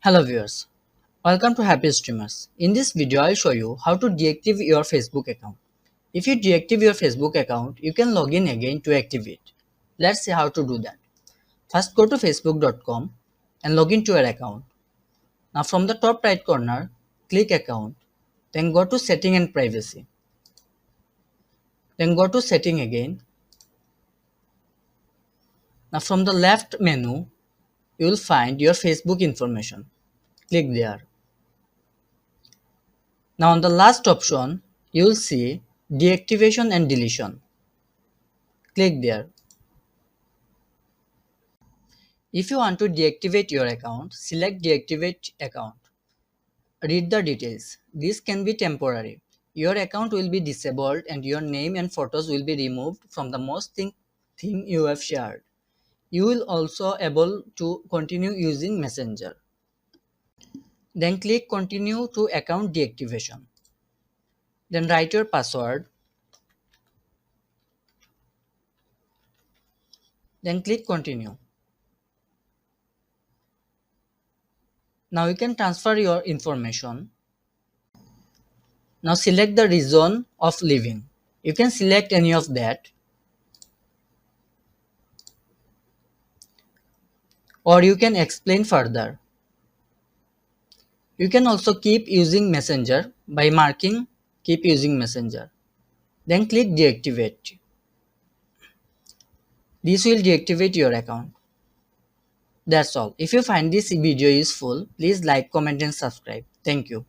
Hello viewers, welcome to Happy Streamers. In this video, I'll show you how to deactivate your Facebook account. If you deactivate your Facebook account, you can log in again to activate. Let's see how to do that. First go to facebook.com and log into your account. Now from the top right corner, click account, then go to setting and privacy. Then go to setting again. Now from the left menu, you will find your Facebook information. Click there. Now on the last option, you will see deactivation and deletion. Click there. If you want to deactivate your account, select Deactivate Account. Read the details. This can be temporary. Your account will be disabled and your name and photos will be removed from the most thing you have shared. You will also able to continue using Messenger. Then click Continue to Account Deactivation. Then write your password. Then click Continue. Now you can transfer your information. Now select the region of living. You can select any of that, or you can explain further. You can also keep using Messenger by marking keep using Messenger. Then click deactivate. This will deactivate your account. That's all. If you find this video useful, please like, comment and subscribe. Thank you.